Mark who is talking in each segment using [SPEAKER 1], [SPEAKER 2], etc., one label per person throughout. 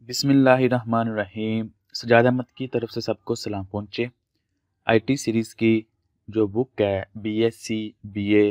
[SPEAKER 1] बिस्मिल्लाहिर्रहमानिर्रहीम। सजाद अहमद की तरफ से सबको सलाम पहुँचे। आईटी सीरीज़ की जो बुक है BSc BA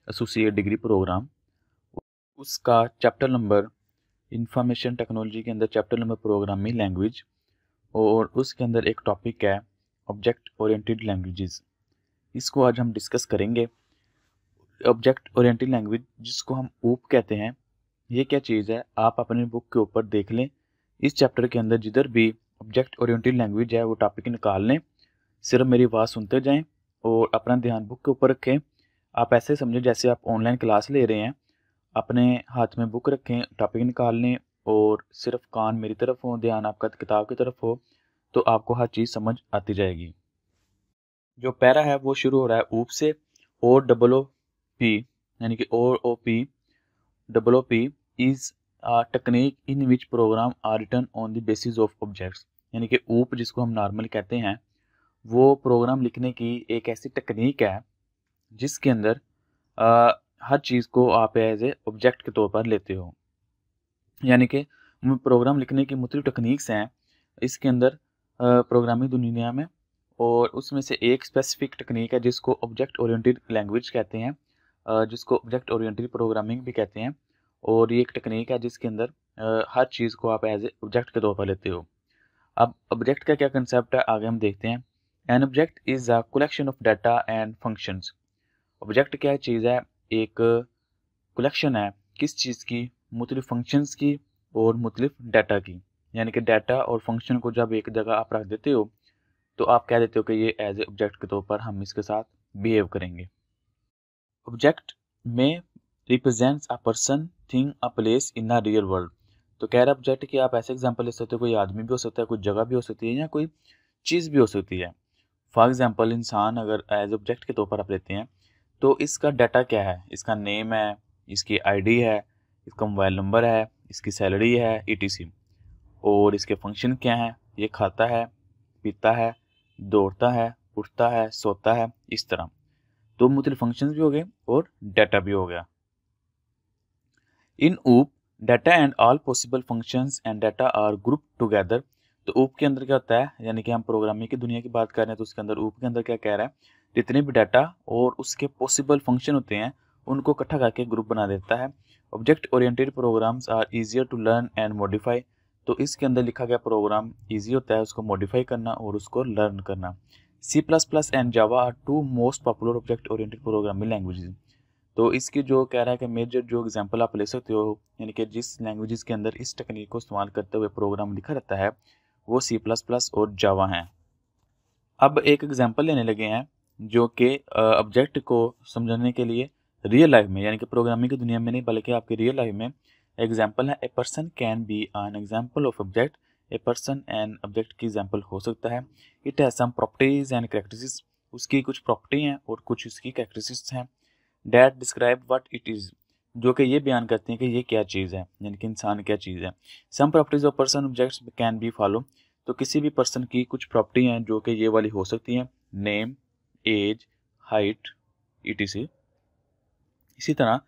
[SPEAKER 1] associate degree program, उसका चैप्टर नंबर इंफॉर्मेशन टेक्नोलॉजी के अंदर चैप्टर नंबर प्रोग्रामिंग लैंग्वेज, और उसके अंदर एक टॉपिक है ऑब्जेक्ट ओरिएंटेड लैंग्वेजेस। इसको आज हम डिस्कस करेंगे। ऑब्जेक्ट ओरिएंटेड लैंग्वेज, जिसको हम ऊप कहते हैं, ये क्या चीज़ है आप अपनी बुक के ऊपर देख लें। इस चैप्टर के अंदर जिधर भी ऑब्जेक्ट ओरिएंटेड लैंग्वेज है वो टॉपिक निकाल लें, सिर्फ मेरी आवाज़ सुनते जाएं और अपना ध्यान बुक के ऊपर रखें। आप ऐसे समझें जैसे आप ऑनलाइन क्लास ले रहे हैं, अपने हाथ में बुक रखें, टॉपिक निकाल लें और सिर्फ कान मेरी तरफ हो, ध्यान आपका किताब की तरफ हो, तो आपको हर चीज़ समझ आती जाएगी। जो पैरा है वो शुरू हो रहा है ऊप से, ओ डबल ओ पी, यानी कि O P double O P is technique in which program are written on the basis of objects. यानी कि ऊप जिसको हम नॉर्मली कहते हैं, वो प्रोग्राम लिखने की एक ऐसी टेक्निक है जिसके अंदर हर चीज़ को आप एज ए ऑब्जेक्ट के तौर पर लेते हो। यानी कि प्रोग्राम लिखने की मुख्तलिफ टेक्निक्स हैं इसके अंदर प्रोग्रामिंग दुनिया में, और उसमें से एक स्पेसिफिक टेक्निक है जिसको ऑब्जेक्ट ओरिएंटेड लैंग्वेज कहते हैं, जिसको ऑब्जेक्ट ओरिएंटेड प्रोग्रामिंग भी कहते हैं। और ये एक टेक्निक है जिसके अंदर हर चीज़ को आप एज ए ऑब्जेक्ट के तौर पर लेते हो। अब ऑब्जेक्ट का क्या कंसेप्ट है आगे हम देखते हैं। An object is a collection of data and functions. Object क्या चीज़ है? एक कलेक्शन है किस चीज़ की? मुख्तलिफ फंक्शंस की और मुख्तलिफ डाटा की। यानी कि डाटा और फंक्शन को जब एक जगह आप रख देते हो तो आप कह देते हो कि ये एज ए ऑब्जेक्ट के तौर पर हम इसके साथ बिहेव करेंगे। ऑब्जेक्ट में represents a person, thing, a place in a real world. तो कह रहा ऑब्जेक्ट की आप ऐसे एग्जांपल ले सकते हो, कोई आदमी भी हो सकता है, कोई जगह भी हो सकती है, या कोई चीज़ भी हो सकती है। फॉर एग्जांपल इंसान अगर एज ऑब्जेक्ट के तौर पर आप लेते हैं तो इसका डाटा क्या है? इसका नेम है, इसकी आईडी है, इसका मोबाइल नंबर है, इसकी सैलरी है, ईटीसी। और इसके फंक्शन क्या हैं? ये खाता है, पीता है, दौड़ता है, उठता है, सोता है, इस तरह। तो मुख्तलिफ फंक्शंस भी हो गए और डाटा भी हो गया। In OOP data and all possible functions and data are group together. तो ऊप के अंदर क्या होता है? यानी कि हम प्रोग्रामिंग की दुनिया की बात कर रहे हैं तो उसके अंदर ऊप के अंदर क्या कह रहा है, जितने भी डाटा और उसके पॉसिबल फंक्शन होते हैं उनको इकट्ठा करके ग्रुप बना देता है। Object oriented programs are easier to learn and modify. तो इसके अंदर लिखा गया प्रोग्राम ईजी होता है उसको मॉडिफाई करना और उसको लर्न करना। C++ and Java are two most popular object oriented programming languages. तो इसकी जो कह रहा है कि मेजर जो एग्जांपल आप ले सकते हो, यानी कि जिस लैंग्वेजेस के अंदर इस टेक्निक को इस्तेमाल करते हुए प्रोग्राम लिखा रहता है, वो C++ और जावा हैं। अब एक एग्जांपल लेने लगे हैं जो कि ऑब्जेक्ट को समझाने के लिए रियल लाइफ में, यानी कि प्रोग्रामिंग की दुनिया में नहीं बल्कि आपकी रियल लाइफ में एग्जांपल है। A person can be an example of object. A person an object की एग्जांपल हो सकता है। It has some properties and characteristics. उसकी कुछ प्रॉपर्टी हैं और कुछ उसकी कैरेक्टरिस्टिक्स हैं। That describe what it is, जो कि ये बयान करते हैं कि ये क्या चीज़ है, यानी कि इंसान क्या चीज़ है। Some properties of person objects can be follow. तो किसी भी पर्सन की कुछ प्रॉपर्टी हैं जो कि ये वाली हो सकती हैं, नेम, एज, हाइट, ईटीसी। इसी तरह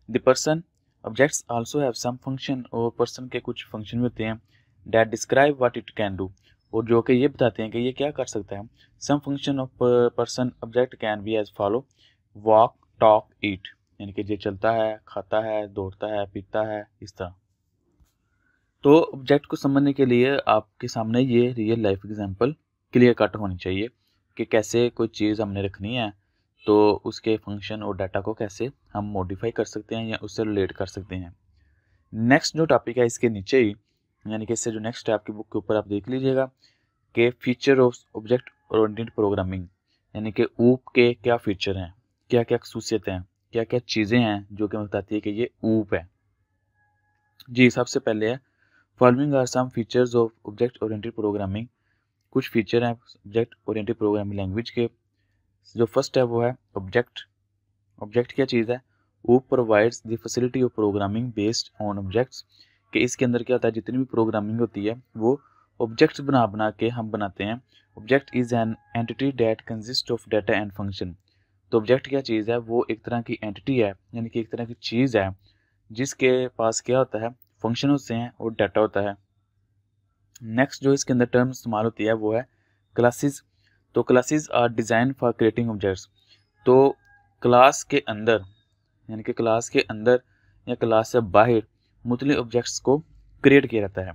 [SPEAKER 1] the person objects also have some function, और पर्सन के कुछ फंक्शन होते हैं। That describe what it can do, और जो कि ये बताते हैं कि ये क्या कर सकता है। Some function of person object can be as follow, walk, talk, eat. यानी कि ये चलता है, खाता है, दौड़ता है, पीता है, इस तरह। तो ऑब्जेक्ट को समझने के लिए आपके सामने ये real life example clear cut होनी चाहिए कि कैसे कोई चीज़ हमने रखनी है तो उसके फंक्शन और डाटा को कैसे हम मॉडिफाई कर सकते हैं या उससे रिलेट कर सकते हैं। नेक्स्ट जो टॉपिक है इसके नीचे ही, यानी कि इससे जो नेक्स्ट है आपकी बुक के ऊपर आप देख लीजिएगा कि feature of object oriented programming. यानी कि ऊप के क्या फीचर हैं, क्या क्या खसूसियत हैं, क्या क्या चीज़ें हैं जो कि बताती है कि ये ऊप है। जी, सबसे पहले है following are some features of object oriented programming. कुछ फीचर हैं ऑब्जेक्ट ओरिएंटेड प्रोग्रामिंग लैंग्वेज के। जो फर्स्ट है वो है ऑब्जेक्ट। ऑब्जेक्ट क्या चीज़ है? वो provides the facility of programming based on objects. कि इसके अंदर क्या होता है, जितनी भी प्रोग्रामिंग होती है वो ऑब्जेक्ट्स बना बना के हम बनाते हैं। Object is an entity that consist of data and function. तो ऑब्जेक्ट क्या चीज़ है? वो एक तरह की एंटिटी है, यानी कि एक तरह की चीज़ है जिसके पास क्या होता है, फंक्शन होते हैं और डाटा होता है। नेक्स्ट जो इसके अंदर टर्म इस्तेमाल होती है वो है क्लासेस। तो classes are design for creating objects. तो क्लास के अंदर यानी कि क्लास के अंदर या क्लास से बाहर मुख्तलिफ ऑब्जेक्ट्स को क्रिएट किया जाता है,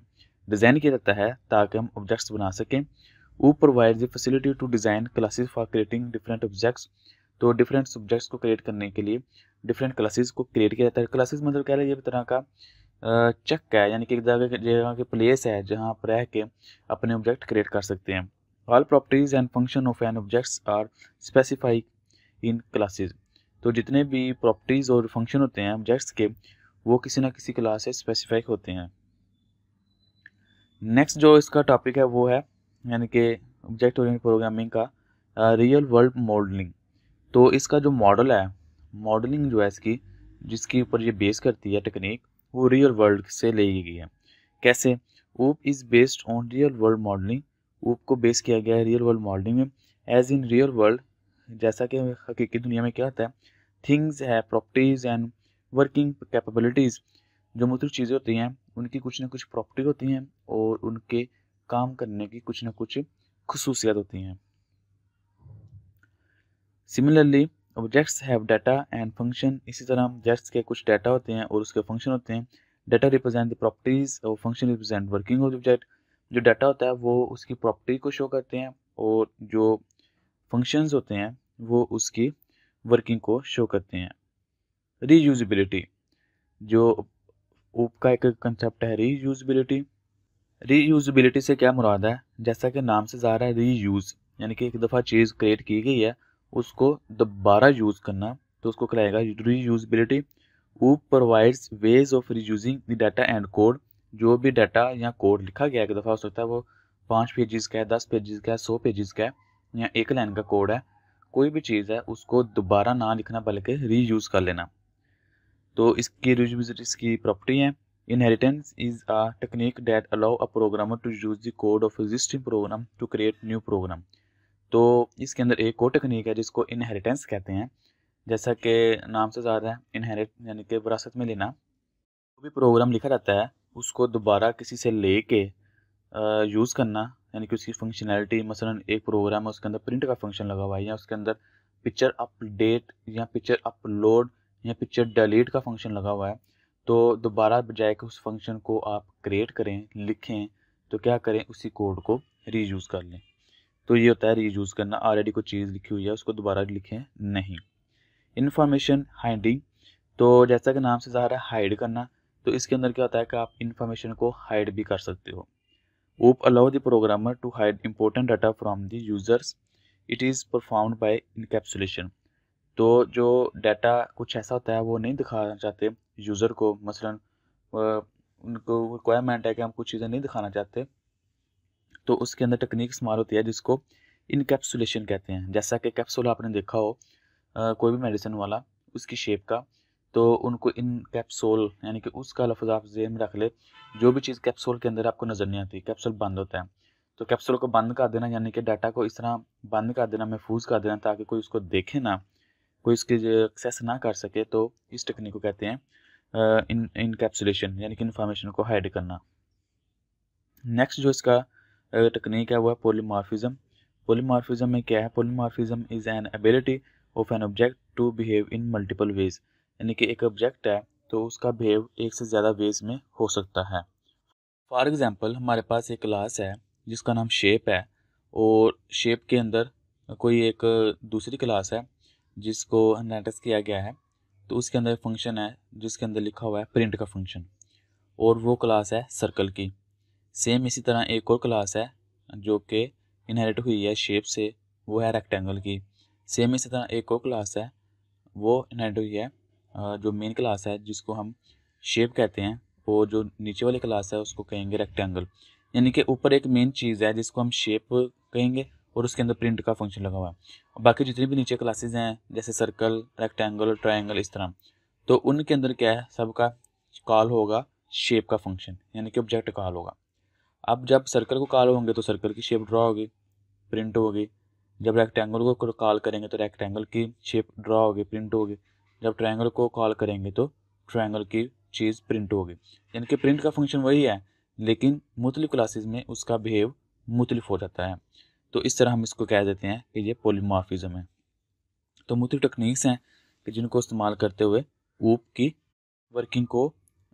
[SPEAKER 1] डिज़ाइन किया जाता है ताकि हम ऑब्जेक्ट्स बना सकें। वो provide the facility to design classes for creating different objects. तो डिफरेंट ऑब्जेक्ट्स को क्रिएट करने के लिए डिफरेंट क्लासेस को क्रिएट किया जाता है। क्लासेस मतलब कह लीजिए तरह का चक है, यानी कि एक जगह के प्लेस है जहाँ पर रह के अपने ऑब्जेक्ट क्रिएट कर सकते हैं। All properties and function of an objects are specified in classes. तो जितने भी प्रॉपर्टीज और फंक्शन होते हैं ऑब्जेक्ट्स के वो किसी ना किसी क्लास से स्पेसिफाई होते हैं। नेक्स्ट जो इसका टॉपिक है वो है यानी कि ऑब्जेक्ट ओरिएंटेड प्रोग्रामिंग का रियल वर्ल्ड मॉडलिंग। तो इसका जो मॉडल है, मॉडलिंग जो है इसकी जिसके ऊपर ये बेस करती है टेक्निक, वो रियल वर्ल्ड से ली गई है। कैसे? ऊप is based on real world modelling. ऊप को बेस किया गया है रियल वर्ल्ड मॉडलिंग में। एज इन रियल वर्ल्ड, जैसा कि हकीकी दुनिया में क्या होता है, थिंग्स है, प्रॉपर्टीज़ एंड वर्किंग कैपेबिलिटीज़, जो मुख्तलिफ चीज़ें होती हैं उनकी कुछ ना कुछ प्रॉपर्टी होती हैं और उनके काम करने की कुछ ना कुछ खसूसियात होती हैं। Similarly objects have data and function. इसी तरह ऑब्जेक्ट्स के कुछ डाटा होते हैं और उसके फंक्शन होते हैं। डाटा रिप्रेजेंट द प्रॉपर्टीज और function represent working of object. जो डाटा होता है वो उसकी प्रॉपर्टी को शो करते हैं और जो फंक्शंस होते हैं वो उसकी वर्किंग को शो करते हैं। रीयूजिबिलिटी, जो ऊप का एक कंसेप्ट है रीयूजिबिलिटी। रीयूजिबिलिटी से क्या मुराद है? जैसा कि नाम से ज़ाहिर है रीयूज़, यानी कि एक दफ़ा चीज़ क्रिएट की गई है उसको दोबारा यूज़ करना, तो उसको कहलाएगा रीयूजिबिलिटी। वो provides ways of reusing the data and code. जो भी डाटा या कोड लिखा गया एक दफ़ा हो सकता है वो 5 पेजेस का है, 10 पेजेस का है, 100 पेजेस का है या एक लाइन का कोड है, कोई भी चीज़ है उसको दोबारा ना लिखना बल्कि रीयूज़ कर लेना। तो इसकी रीयूजिबिलिटी की प्रॉपर्टी है। Inheritance is a technique that allow a programmer to use the code of existing program to create new program। तो इसके अंदर एक और टेक्निक है जिसको इनहेरिटेंस कहते हैं। जैसा कि नाम से ज़्यादा है, इनहेरिट यानी कि विरासत में लेना। जो भी प्रोग्राम लिखा रहता है उसको दोबारा किसी से लेके यूज़ करना, यानी कि उसकी फंक्शनैलिटी, मसलन एक प्रोग्राम है उसके अंदर प्रिंट का फंक्शन लगा हुआ है या उसके अंदर पिक्चर अपडेट या पिक्चर अपलोड या पिक्चर डिलीट का फंक्शन लगा हुआ है, तो दोबारा बजाय कि उस फंक्शन को आप क्रिएट करें, लिखें, तो क्या करें, उसी कोड को रीयूज़ कर लें। तो ये होता है रीयूज़ करना। ऑलरेडी कोई चीज़ लिखी हुई है उसको दोबारा लिखें नहीं। इन्फॉर्मेशन हाइडिंग, तो जैसा कि नाम से ज़ाहिर है हाइड करना, तो इसके अंदर क्या होता है कि आप इन्फॉर्मेशन को हाइड भी कर सकते हो। OOP allow the programmer to hide important data from the users. It is performed by encapsulation। तो जो डाटा कुछ ऐसा होता है वो नहीं दिखाना चाहते यूज़र को, मसलन उनको रिक्वायरमेंट है कि हम कुछ चीज़ें नहीं दिखाना चाहते, तो उसके अंदर टेक्निक इस्तेमाल होती है जिसको इनकैप्सुलेशन कहते हैं। जैसा कि कैप्सूल आपने देखा हो कोई भी मेडिसिन वाला, उसकी शेप का, तो उनको इनकैप्सूल यानी कि उसका लफ्ज़ आप ज़हन में रख ले। जो भी चीज़ कैप्सूल के अंदर आपको नज़र नहीं आती, कैप्सूल बंद होता है, तो कैप्सूल को बंद कर देना यानी कि डाटा को इस तरह बंद कर देना, महफूज कर देना ताकि कोई उसको देखे ना, कोई इसकी एक्सेस ना कर सके। तो इस टेक्निक को कहते हैं इनकैप्सुलेशन यानी कि इन्फॉर्मेशन को हाइड करना। नेक्स्ट जो इसका टेक्निक है वो है पॉलीमॉर्फिज्म। पॉलीमॉर्फिज्म में क्या है? Polymorphism is an ability of an object to behave in multiple ways. यानी कि एक ऑब्जेक्ट है तो उसका बिहेव एक से ज़्यादा वेज में हो सकता है। फॉर एग्जांपल हमारे पास एक क्लास है जिसका नाम शेप है और शेप के अंदर कोई एक दूसरी क्लास है जिसको इनहेरिट किया गया है, तो उसके अंदर फंक्शन है जिसके अंदर लिखा हुआ है प्रिंट का फंक्शन, और वो क्लास है सर्कल की। सेम इसी तरह एक और क्लास है जो कि इनहेरिट हुई है शेप से, वो है रेक्टेंगल की। सेम इसी तरह एक और क्लास है वो इनहेरिट हुई है जो मेन क्लास है जिसको हम शेप कहते हैं, और जो नीचे वाली क्लास है उसको कहेंगे रेक्टेंगल। यानी कि ऊपर एक मेन चीज़ है जिसको हम शेप कहेंगे और उसके अंदर प्रिंट का फंक्शन लगा हुआ है, और बाकी जितनी भी नीचे क्लासेज हैं जैसे सर्कल, रेक्टेंगल, ट्रायंगल, इस तरह, तो उनके अंदर क्या है, सबका कॉल होगा शेप का फंक्शन यानी कि ऑब्जेक्ट कॉल होगा। अब जब सर्कल को कॉल होंगे तो सर्कल की शेप ड्रॉ होगी, प्रिंट होगी। जब रेक्टेंगल को कॉल करेंगे तो रेक्टेंगल की शेप ड्रॉ होगी, प्रिंट होगी। जब ट्रायंगल को कॉल करेंगे तो ट्रायंगल की चीज़ प्रिंट होगी। यानी कि प्रिंट का फंक्शन वही है लेकिन मुख्तलिफ क्लासेस में उसका बिहेव मुख्तलिफ हो जाता है। तो इस तरह हम इसको कह देते हैं कि ये पॉलीमॉर्फिज्म है। तो मुख्तलिफ टेक्निक्स हैं कि जिनको इस्तेमाल करते हुए ऊप की वर्किंग को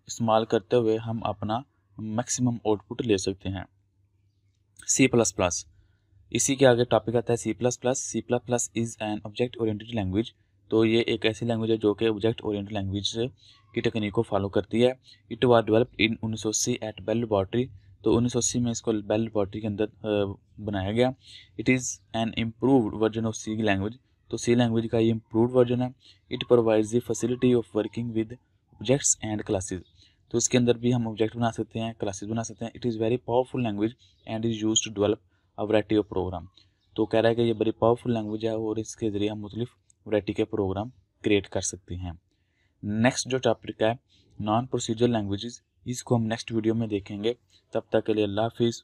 [SPEAKER 1] इस्तेमाल करते हुए हम अपना मैक्सिमम आउटपुट ले सकते हैं। C++, इसी के आगे टॉपिक आता है C++। Is an object oriented language. तो ये एक ऐसी लैंग्वेज है जो कि ऑब्जेक्ट ओरिएंटेड लैंग्वेज की टेक्निक को फॉलो करती है। It was developed in 1980 at Bell laboratory. तो 1980 में इसको बेल लैबोरेटरी के अंदर बनाया गया। It is an improved version of C language. तो C लैंग्वेज का ये इम्प्रूव्ड वर्जन है। It provides the facility of working with objects and classes. तो इसके अंदर भी हम ऑब्जेक्ट बना सकते हैं, क्लासेस बना सकते हैं। It is very powerful language and is use to develop a variety of program. तो कह रहा है कि ये बड़ी पावरफुल लैंग्वेज है और इसके ज़रिए हम मुख्तलिफ वैरायटी के प्रोग्राम क्रिएट कर सकते हैं। नेक्स्ट जो टॉपिक है नॉन प्रोसीजरल लैंग्वेजेस, इसको हम नेक्स्ट वीडियो में देखेंगे। तब तक के लिए अल्लाह हाफिज़।